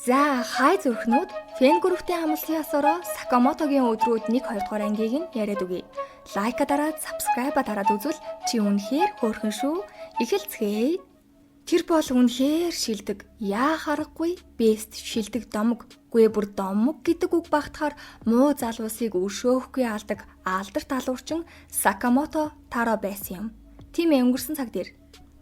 За хай зүрхнүүд фэн групптэй хамлсан ясаараа Сакамотогийн өдрүүд 1-2 дугаар ангийг нь яриад өгье. Лайка дараад subscribe дараад үзвэл чи үнэхээр хөөрхөн шүү. Эхэлцгээе. Тэр бол үнэхээр шилдэг. Яа харахгүй бест шилдэг домог. Гүй бүр домог гэдэг үг багтахаар муу залуусыг өршөөхгүй алдаг алдар талуурчин Сакамото Таро байсан юм. Тийм өнгөрсөн цаг дээр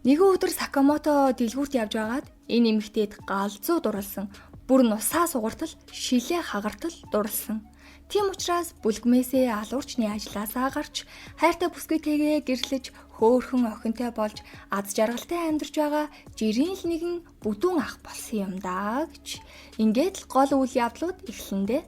нэгэн өдөр Сакамото дэлгүүрт явж байгаад энэ эмэгтэйд галзуу дурлсан. Бүр нусаа сугартал, шилээ хагартал дурлсан. Тийм учраас бүлгмээсээ алуурчны ажилласаа гарч хайртай бүсгүйтэйгээ гэрлэж хөөхөн охинтой болж аз жаргалтай амьдарч байгаа жирийн л нэгэн бүдүүн ах болсон юм даа гэж. Ингээд л гол үйл явдлууд эхлэндээ.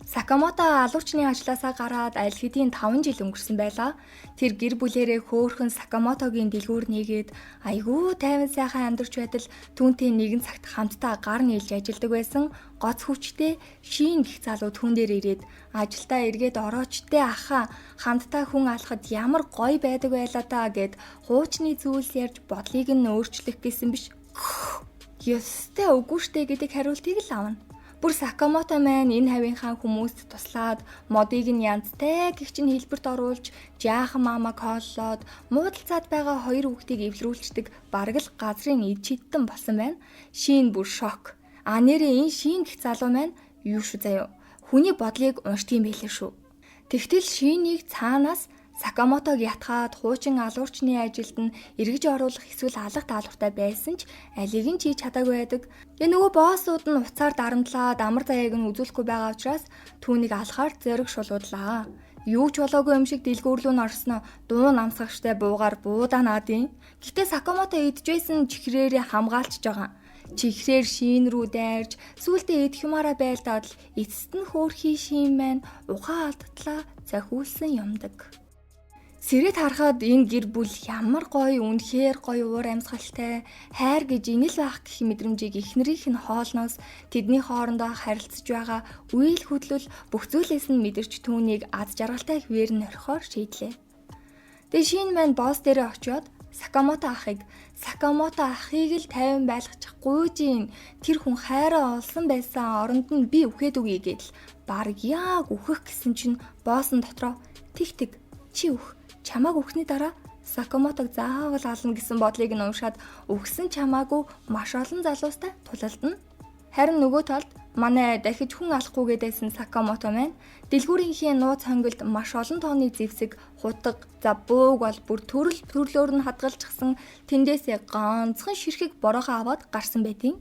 Сакамото алуурчны ажилласаа гараад аль хэдийн 5 жил өнгөрсөн байлаа. Тэр гэр бүлээрээ хөөхөн Сакамотогийн дэлгүүр нэгээд айгүй тайван сайхан амьдарч байтал түүнтэй нэгэн цагт хамтдаа гар нийлж ажилладаг байсан. Гоц хүчтэй шин гих залуу түн дээр ирээд ажилдаа эргээд ороочтой ахаа хамтдаа хүн алхад ямар гоё байдаг байлаа та гэд хуучны зүйлс ярьж бодлыг нь өөрчлөх гэсэн биш. Ёстой үгүй штэ гэдэг хариултыг л авна. Бүр Сакамото маань энэ хавийнхаа хүмүүст туслаад модыг нь янзтай гихчин хэлбэрт оруулж жаахан маамаг хооллоод муудалцаад байгаа хоёр хүүхдийг эвлэрүүлцдэг бараг л газрын эд чидтэн болсон байна. Шин бүр шок. Нэрээ энэ шин гих залуу маань юу шүү заяа. Хүний бодлыг уншдгийм байлээ шүү. Тэгтэл шинийг цаанаас Сакамотог ятгаад хуучин алуурчны ажилд нь эргэж оруулах эсвэл алах даалгавартай байсан ч алийг нь хийж чадаагүй байдаг. Тэгээ нөгөө боссууд нь уцаар дарамтлаад амар заяаг нь үзүүлэхгүй байгаа учраас түүнийг алхаар зориг шулуудлаа. Юу ч болоогүй юм шиг дэлгүүрлүүн орсноо дуу намсгагчтай буугаар буудаа наадын. Гэтэ Сакамото идчихсэн чихрээрээ хамгаалчихж байгаа. Чихрээр шин рүү дайрж сүултээ идхимаараа байлдаад л эцэст нь хөөрхий шин маань ухаан алдатлаа захиулсан юмдаг. Сэрэд харахад энэ гэр бүл ямар гоё, үнэхээр гоё уур амьсгалтай, хайр гэж инэл байх гэх мэдрэмжийг эхнэрийнх нь хоолноос тэдний хоорондоо харилцаж байгаа үйл хөдлөл бүх зүйлээс нь мэдэрч түүнийг аз жаргалтай хിവэр нь орхиор шийдлээ. Тэгээ шин маань босс дээрээ очиод Сакамото ахыг л тайван байлгачих гуйжин тэр хүн хайраа олсон байсан оронд нь би үхээд үгүй гэдэл баг яг үхэх гэсэн чинь босс нь дотроо тэг чи үх чамааг үхний дараа Сакамотог заавал ална гэсэн бодлыг нь уншаад үхсэн чамаагүй маш олон залуустай тулалдана. Харин нөгөө талд манай дахиж хүн алахгүй гэдээсэн Сакамото маань дэлгүүрийнхээ нууц хонгилд маш олон тооны зэвсэг, хутаг, бөөг бол бүр төрлөөр нь хадгалчихсан тэндээсээ ганцхан ширхэг бороохоо аваад гарсан байдیں۔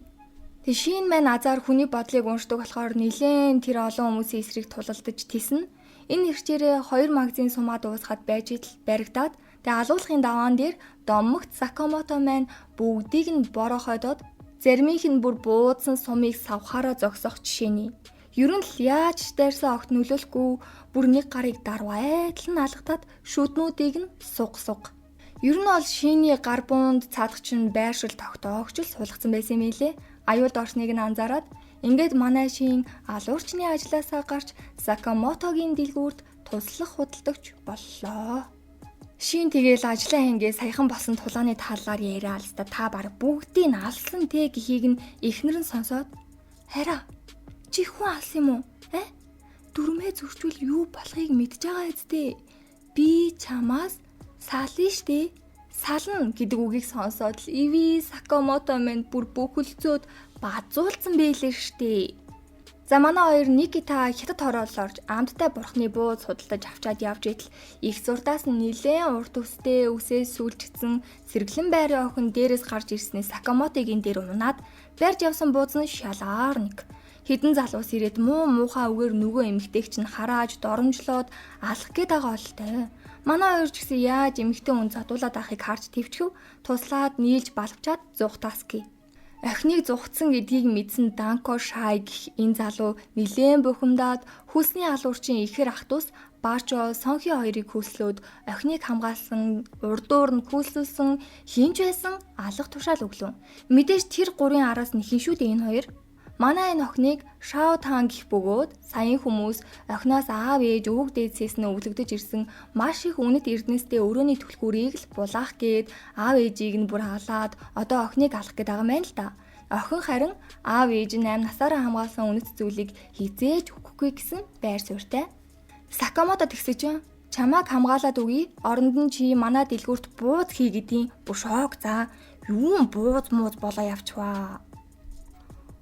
Тэг шин маань азар хүний бодлыг уншдаг болохоор нилээн тэр олон хүмүүсийн эсрэг тулалдаж тиснэ. Энэ хэрчээрээ 2 магазин сумаа дуусгаад байж итл баригдаад тэгээ алуулахын даваан дээр домогт Сакамото маань бүгдийг нь борохойдоод заримийнх нь бүр буудсан сумыг савхаараа зогсоох жишээний. Ер нь л яаж дайрсан огт нөлөөлөхгүй бүр нэг гарыг дарвайтал нь алгатаад шүднүүдийг нь суг. Ер нь бол шиний гар буунд цаадах чинь байршил тогтоогч л суулгацсан байсан юм лээ. Аюулд орсныг нь анзаараад ингээд манай шин алуурчны ажилласаа гарч Сакамотогийн дэлгүүрт туслах худалдагч боллоо. Шин тэгээл ажиллаа хингээ саяхан болсон тулааны талаар яриа л та баг бүгдийг нь алсан те гэхийг нь эхнэр нь сонсоод хараа чи хүн алсан юм уу? Дүрмээ зөрчүүл юу болохыг мэдж байгаа үсттэй. Би чамаас сална штэ. Сална гэдэг үгийг сонсоод л Иви Сакамото маань бүр бүхэлцөөд базуулсан байлээ штэ. За манай хоёр Никита хятад хороолол орж амттай бурхны бууз худалдаж авчаад явж идэл их зурдаас нь нилээн урт өстэй үсээс сүлжигдсэн сэргэлэн байрын охин дээрээс гарч ирснээр Сакамотогийн дээр унаад барьж явсан бууз нь шалгаар нэг. Хэдэн залуус ирээд муухай үгээр нөгөө эмэгтэйг чинь харааж доромжлоод алах гээд байгаа болтой. Манай хоёр ч гэсэн яаж эмэгтэй хүн задуулаад ахыг харж твчгэв туслаад нийлж балвчаад зуухтааски. Охиныг зугтсан гэдгийг мэдсэн Данко Шай гэх энэ залуу нилээн бухимдаад хөлсний алуурчин ихэр ахтус Бачо Сонхи хоёрыг хөлслөөд охиныг хамгаалсан урдуур нь хөлсөлсөн хинж байсан алах тушаал өглөө. Мэдээж тэр гурийн араас нэхин шүү дээ энэ хоёр. Манай энэ охиныг Шао Тан гэх бөгөөд саяын хүмүүс охиноос аав ээж өвөг дээдсээс нь өвлөгдөж ирсэн маш их үнэт эрдэнэстэй өрөөний түлхүүрийг л булаах гээд аав ээжийг нь бүр халаад одоо охиныг алах гээд байгаа юм байна л да. Охин харин аав ээж нь 8 насаараа хамгаалсан үнэт зүйлийг хизээж өгөхгүй гэсэн байр суурьтай. Сакамото тэгсэж чамааг хамгаалаад өгье. Оронд нь чи манай дэлгүүрт бууз хий гэдیں۔ Бүр шок за. Юу бууз мууз болоо явчихваа.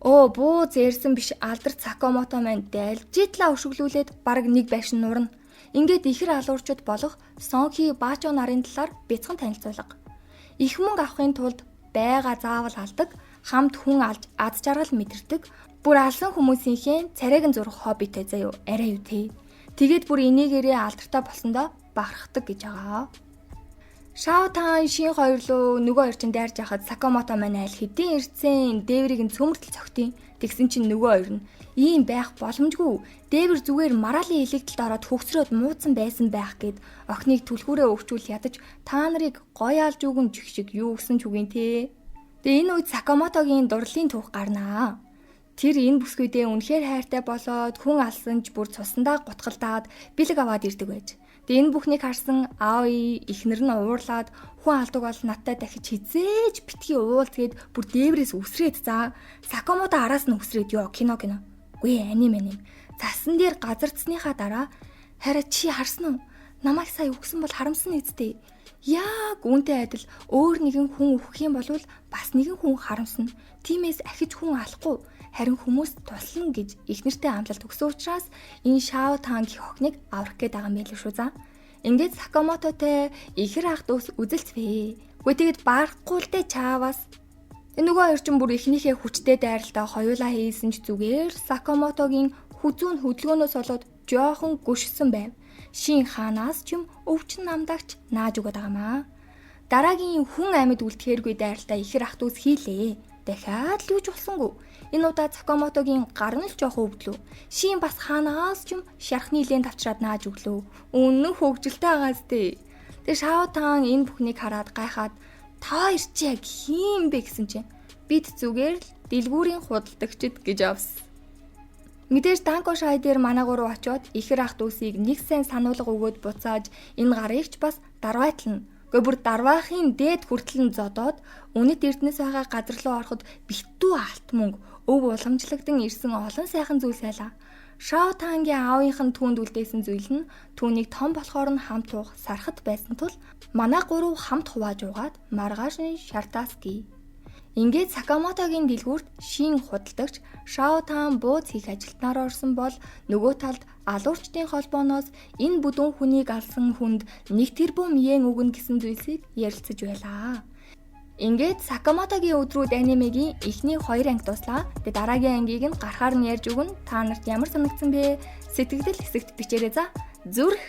Бууз ярьсан биш алдарт Сакамото маань далжитлаа өшөглүүлээд бараг нэг байшин нурна. Ингээд ихэр алуурчуд болох Сонхи Баачо нарын талаар бяцхан танилцуулга. Их мөнгө авахын тулд байга заавал алдаг, хамт хүн алж аз жаргал мэдэрдэг, бүр алсан хүмүүсийнхээ царайг зурх хоббитэй заяо. Арай юу те. Тэгээд бүр энийгээрээ алдартай болсондоо бахархдаг гэж байгаа. Шаотан шин хоёр руу нөгөө хоёр чинь дайрж яхад Сакамото маань аль хэдийн ирцэн дээврийг нь цөмөртөл цогтیں۔ Тэгсэн чинь нөгөө хоёр нь ийм байх боломжгүй. Дээвэр зүгээр мараалын элэгдэлд ороод хөвгсрөөд муудсан байсан байх гэд охиныг түлхүүрээ өвчүүл ядаж та нарыг гоёалж үгэн жигшиг юу гсэн ч үгийн те. Тэгээ энэ үед Сакамотогийн дурлалын түүх гарнаа. Тэр энэ бүсгүйдээ үнэхээр хайртай болоод хүн алсан ч бүр цусандаа гутгалдаад бэлэг аваад ирдэг байж. Тэгээ энэ бүхнийг харсан Аои эхнэр нь уурлаад хүн алдаг бол надтай дахиж хизээж битгий уулзгээд бүр дээврээс үсрээд за. Сакамото араас нь үсрээд ёо кино. Үгүй аним. Засан дээр газардсныхаа дараа хараа чи харсан уу? Намайг сая үгсэн бол харамсан эцтэй. Яг үүнтэй адил өөр нэгэн хүн өөхөх юм бол бас нэгэн хүн харамсна. Тиймээс ахиж хүн алахгүй. Харин хүмүүс туслана гэж ихнэртэй амлалт өгсөн учраас энэ Шао Танг гэх охиныг аврах гээд байгаа юм байл шүү за. Ингээд Сакамототой ихэр ах дүүс үзэлцвээ. Үгүй тэгэд барахгүй л дээ чааваас. Энэ нөгөө хоёр ч бүр ихнийхээ хүчтэй дайралтаа хоёулаа хийсэн ч зүгээр Сакамотогийн хүзүүн хөдөлгөөнөөс болоод жоохон гүшсэн байв. Шин хаанаас ч юм өвчин намдагч нааж өгöd байгаамаа. Дараагийн хүн амьд үлдэхээргүй дайралтаа ихэр ах дүүс хийлээ. Дахиад л юуч болсонгүй. Энэ удаа Сакамотогийн гар нь л жоохон өвдлөө. Шин бас хаанаас ч юм шархны лент авчраад нааж өглөө. Үнэн хөвгөлтэй байгаас тээ. Тэгээ Шао Тан энэ бүхнийг хараад гайхаад та ирчээ хийм бэ гэсэн чинь бид зүгээр л дэлгүүрийн худалдагчд гэж авс. Мэдээж Данко шай дээр манай гурав очиод ихэр ах дүүсийг нэг сайн сануулга өгөөд буцааж энэ гарыг ч бас дарвайтлна. Гэхдээ бүр дарваахын дээд хүртэл нь зодоод үнэт эрдэнэс байгаа газар руу ороход битүү алт мөнгө өв уламжлагдан ирсэн олон сайхан зүйл сайлаа. Шао Тангийн аавынх нь түүнд үлдээсэн зүйл нь түүнийг том болохоор нь хамт уух сархат байсан тул манай гурав хамт хувааж уугаад маргааш нь шартаас гээ. Ингээд Сакамотогийн дэлгүүрт шин худалдагч Шао Тан бууз хийх ажилтнаар орсон бол нөгөө талд алуурчдын холбооноос энэ бүдүүн хүнийг алсан хүнд 1 тэрбум йен өгнө гэсэн зүйлсийг ярилцаж байлаа. Ингээд Сакамотогийн өдрүүд анимегийн эхний 2 анги дуслаа. Тэгээ дараагийн ангийг нь гарахаар нь ярьж өгнө. Та нарт ямар санагдсан бэ? Сэтгэгдэл хэсэгт бичээрэй за. Зүрх.